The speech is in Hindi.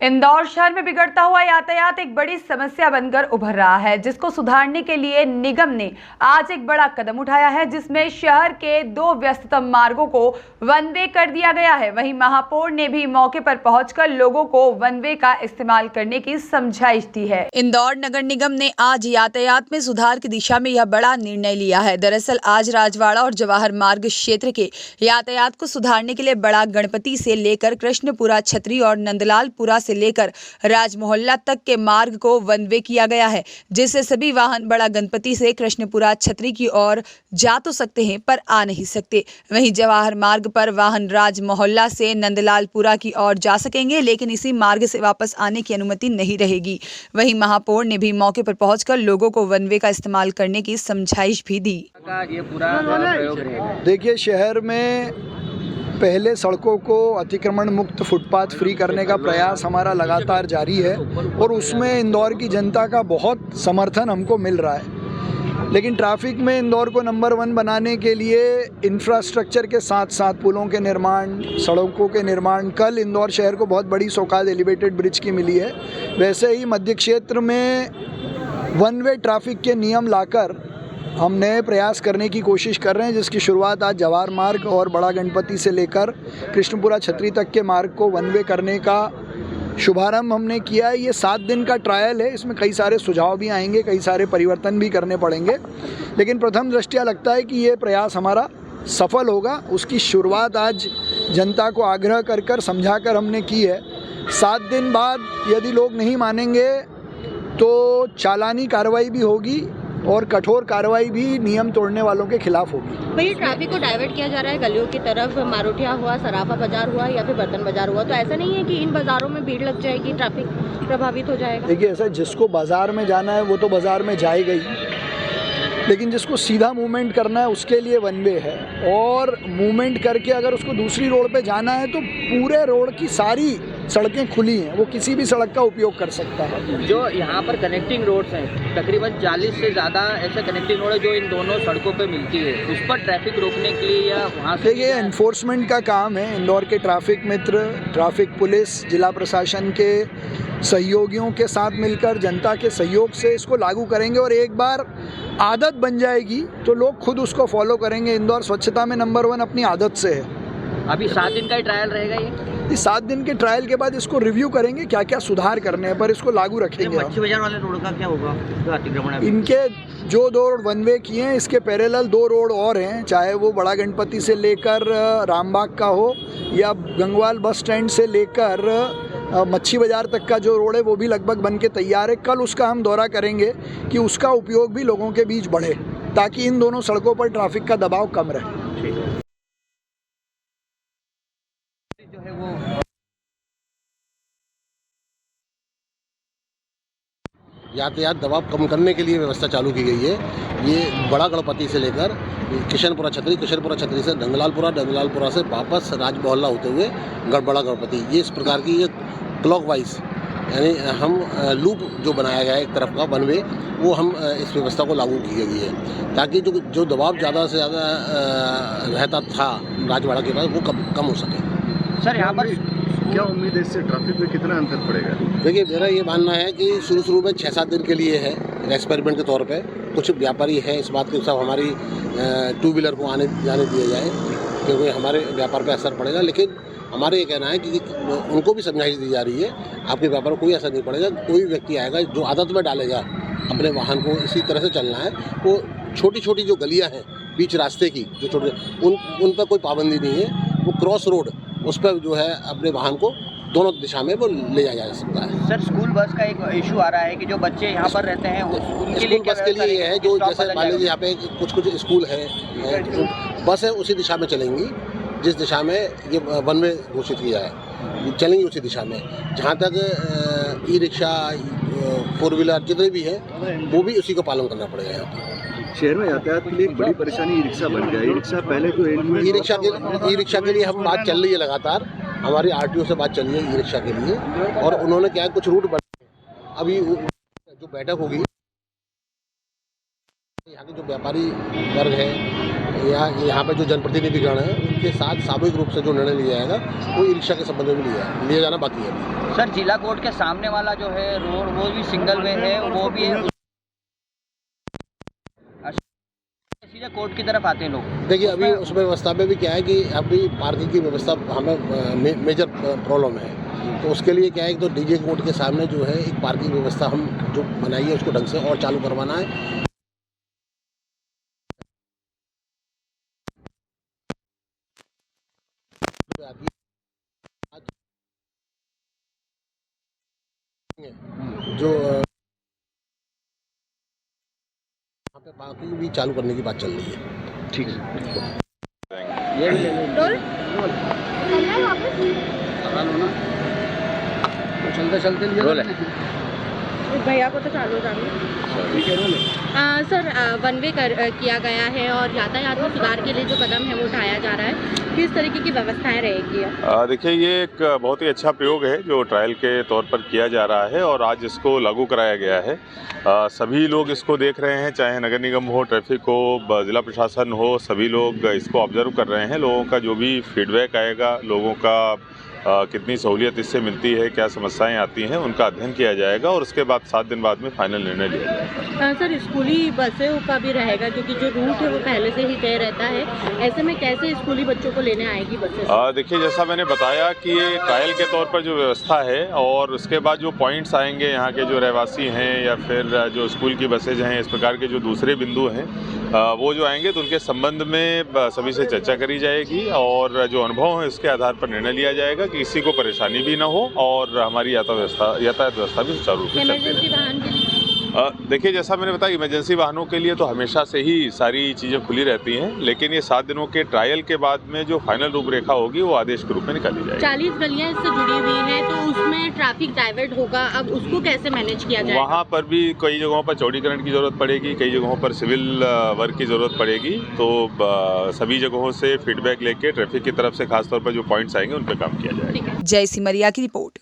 इंदौर शहर में बिगड़ता हुआ यातायात एक बड़ी समस्या बनकर उभर रहा है, जिसको सुधारने के लिए निगम ने आज एक बड़ा कदम उठाया है, जिसमें शहर के 2 व्यस्ततम मार्गों को वन वे कर दिया गया है। वहीं महापौर ने भी मौके पर पहुंचकर लोगों को वन वे का इस्तेमाल करने की समझाइश दी है। इंदौर नगर निगम ने आज यातायात में सुधार की दिशा में यह बड़ा निर्णय लिया है। दरअसल आज राजवाड़ा और जवाहर मार्ग क्षेत्र के यातायात को सुधारने के लिए बड़ा गणपति से लेकर कृष्णपुरा छतरी और नंदलालपुरा से लेकर राज मोहल्ला तक के मार्ग को वन वे किया गया है, जिससे सभी वाहन बड़ा गणपति से कृष्णपुरा छतरी की ओर जा तो सकते हैं पर आ नहीं सकते। वहीं जवाहर मार्ग पर वाहन राज मोहल्ला से नंदलालपुरा की ओर जा सकेंगे, लेकिन इसी मार्ग से वापस आने की अनुमति नहीं रहेगी। वहीं महापौर ने भी मौके पर पहुंचकर लोगों को वन वे का इस्तेमाल करने की समझाइश भी दी। देखिए, शहर में पहले सड़कों को अतिक्रमण मुक्त फुटपाथ फ्री करने का प्रयास हमारा लगातार जारी है और उसमें इंदौर की जनता का बहुत समर्थन हमको मिल रहा है। लेकिन ट्रैफिक में इंदौर को नंबर 1 बनाने के लिए इंफ्रास्ट्रक्चर के साथ साथ पुलों के निर्माण, सड़कों के निर्माण, कल इंदौर शहर को बहुत बड़ी सौगात एलिवेटेड ब्रिज की मिली है, वैसे ही मध्य क्षेत्र में वन वे ट्रैफिक के नियम लाकर हम नए प्रयास करने की कोशिश कर रहे हैं, जिसकी शुरुआत आज जवाहर मार्ग और बड़ा गणपति से लेकर कृष्णपुरा छतरी तक के मार्ग को वन वे करने का शुभारंभ हमने किया है। ये 7 दिन का ट्रायल है, इसमें कई सारे सुझाव भी आएंगे, कई सारे परिवर्तन भी करने पड़ेंगे, लेकिन प्रथम दृष्टया लगता है कि ये प्रयास हमारा सफल होगा। उसकी शुरुआत आज जनता को आग्रह कर समझा कर हमने की है। 7 दिन बाद यदि लोग नहीं मानेंगे तो चालानी कार्रवाई भी होगी और कठोर कार्रवाई भी नियम तोड़ने वालों के खिलाफ होगी। भैया, ट्रैफिक को डाइवर्ट किया जा रहा है गलियों की तरफ, मारोठिया हुआ, सराफा बाजार हुआ या फिर बर्तन बाजार हुआ, तो ऐसा नहीं है कि इन बाजारों में भीड़ लग जाएगी, ट्रैफिक प्रभावित हो जाएगा? देखिए, ऐसा जिसको बाजार में जाना है वो तो बाजार में जाएगा ही, लेकिन जिसको सीधा मूवमेंट करना है उसके लिए वन वे है। और मूवमेंट करके अगर उसको दूसरी रोड पे जाना है तो पूरे रोड की सारी सड़कें खुली हैं, वो किसी भी सड़क का उपयोग कर सकता है। जो यहाँ पर कनेक्टिंग रोड्स हैं, तकरीबन 40 से ज़्यादा ऐसे कनेक्टिंग रोड है जो इन दोनों सड़कों पे मिलती है, उस पर ट्रैफिक रोकने के लिए या वहाँ से देखिए, एनफोर्समेंट का काम है। इंदौर के ट्रैफिक मित्र, ट्रैफिक पुलिस, जिला प्रशासन के सहयोगियों के साथ मिलकर जनता के सहयोग से इसको लागू करेंगे और एक बार आदत बन जाएगी तो लोग खुद उसको फॉलो करेंगे। इंदौर स्वच्छता में नंबर 1 अपनी आदत से है। अभी 7 दिन का ही ट्रायल रहेगा ये? 7 दिन के ट्रायल के बाद इसको रिव्यू करेंगे, क्या क्या सुधार करने हैं, पर इसको लागू रखेंगे। मच्छी बाजार वाले रोड का क्या होगा जो अतिक्रमण है? इनके जो 2 रोड वन वे किए हैं, इसके पैरेलल 2 रोड और हैं, चाहे वो बड़ा गणपति से लेकर रामबाग का हो या गंगवाल बस स्टैंड से लेकर मच्छी बाजार तक का जो रोड है वो भी लगभग बन के तैयार है। कल उसका हम दौरा करेंगे कि उसका उपयोग भी लोगों के बीच बढ़े, ताकि इन दोनों सड़कों पर ट्रैफिक का दबाव कम रहे। यातायात दबाव कम करने के लिए व्यवस्था चालू की गई है। ये बड़ा गणपति से लेकर किशनपुरा छतरी से नंदलालपुरा से वापस राज मोहल्ला होते हुए बड़ा गणपति, ये इस प्रकार की ये क्लॉकवाइज, यानी हम लूप जो बनाया गया है एक तरफ का वन वे, वो हम इस व्यवस्था को लागू की गई है, ताकि जो दबाव ज़्यादा से ज़्यादा रहता था राजवाड़ा के पास वो कम हो सके। सर, यहाँ पर क्या उम्मीद है, इससे ट्रैफिक में कितना अंतर पड़ेगा? देखिए, मेरा ये मानना है कि शुरू में 6-7 दिन के लिए है एक्सपेरिमेंट के तौर पे। कुछ व्यापारी है इस बात के सब हमारी 2 व्हीलर को आने जाने दिया जाए, क्योंकि हमारे व्यापार पे असर पड़ेगा। लेकिन हमारे ये कहना है कि उनको भी समझाइश दी जा रही है, आपके व्यापार को कोई असर नहीं पड़ेगा। कोई व्यक्ति आएगा जो आदत में डालेगा अपने वाहन को इसी तरह से चलना है, वो छोटी जो गलियाँ हैं बीच रास्ते की, जो छोटे उन पर कोई पाबंदी नहीं है। वो क्रॉस रोड, उस पर जो है अपने वाहन को दोनों दिशा में वो ले जाया जा सकता है। सर, स्कूल बस का एक इशू आ रहा है कि जो बच्चे यहाँ पर रहते हैं उनके लिए बस के लिए ये है, जो जैसे मान लीजिए यहाँ पे कुछ स्कूल है, बस है उसी दिशा में चलेंगी जिस दिशा में ये वन वे घोषित किया है, चलेंगी उसी दिशा में। जहाँ तक ई रिक्शा, 4 व्हीलर जितने भी है वो भी उसी को पालन करना पड़ेगा। यहाँ पर शहर में यातायात के लिए एक बड़ी परेशानी ई रिक्शा बन गया। ई रिक्शा पहले जो ई रिक्शा के लिए हम बात चल रही है लगातार, हमारी आरटीओ से बात चल रही है ई रिक्शा के लिए, और उन्होंने क्या है कुछ रूट बना। अभी जो बैठक होगी, यहाँ के जो व्यापारी वर्ग है यहाँ पे जो जनप्रतिनिधिगण हैं उनके साथ सामूहिक रूप से जो निर्णय लिया जाएगा वो ई रिक्शा के संबंध में लिया जाना बाकी है। सर जिला कोर्ट के सामने वाला जो है रोड वो भी सिंगल वे है, वो भी है, सीधे कोर्ट की तरफ आते हैं लोग। देखिए अभी उस व्यवस्था में भी क्या है कि अभी पार्किंग की व्यवस्था हमें मेजर प्रॉब्लम है, तो उसके लिए क्या है कि तो डीजे कोर्ट के सामने जो है एक पार्किंग व्यवस्था हम जो बनाई है उसको ढंग से और चालू करवाना है। जो यहाँ पे पार्किंग भी चालू करने की बात चल रही है। ठीक है, ये भी ले लो। चलते चलते रोल भैया को तो चालू सर वन वे किया गया है और यातायात में सुधार के लिए जो कदम है वो उठाया जा रहा है, किस तरीके की व्यवस्थाएं रहेगी? देखिए ये एक बहुत ही अच्छा प्रयोग है जो ट्रायल के तौर पर किया जा रहा है और आज इसको लागू कराया गया है। सभी लोग इसको देख रहे हैं, चाहे नगर निगम हो, ट्रैफिक हो, ज़िला प्रशासन हो, सभी लोग इसको ऑब्जर्व कर रहे हैं। लोगों का जो भी फीडबैक आएगा, लोगों का कितनी सहूलियत इससे मिलती है, क्या समस्याएं आती हैं, उनका अध्ययन किया जाएगा और उसके बाद 7 दिन बाद में फाइनल निर्णय लिया जाएगा। सर स्कूली बसों का भी रहेगा क्योंकि जो रूट है वो पहले से ही तय रहता है, ऐसे में कैसे स्कूली बच्चों को लेने आएगी बसें? देखिए जैसा मैंने बताया कि ये ट्रायल के तौर पर जो व्यवस्था है और उसके बाद जो पॉइंट्स आएंगे यहाँ के जो रहवासी हैं या फिर जो स्कूल की बसेज हैं, इस प्रकार के जो दूसरे बिंदु हैं वो जो आएंगे तो उनके संबंध में सभी से चर्चा करी जाएगी और जो अनुभव है उसके आधार पर निर्णय लिया जाएगा कि किसी को परेशानी भी ना हो और हमारी यातायात व्यवस्था भी सुचारू रूप से चलती रहे। देखिए जैसा मैंने बताया इमरजेंसी वाहनों के लिए तो हमेशा से ही सारी चीज़ें खुली रहती हैं, लेकिन ये 7 दिनों के ट्रायल के बाद में जो फाइनल रूपरेखा होगी वो आदेश के रूप में निकाली जाएगी। 40 गलियां इससे जुड़ी हुई हैं तो उसमें ट्रैफिक डाइवर्ट होगा, अब उसको कैसे मैनेज किया जाएगा? वहाँ पर भी कई जगहों पर चौड़ीकरण की ज़रूरत पड़ेगी, कई जगहों पर सिविल वर्क की ज़रूरत पड़ेगी, तो सभी जगहों से फीडबैक लेके ट्रैफिक की तरफ से खासतौर पर जो पॉइंट्स आएंगे उन पर काम किया जाएगा। जय सिमरिया की रिपोर्ट।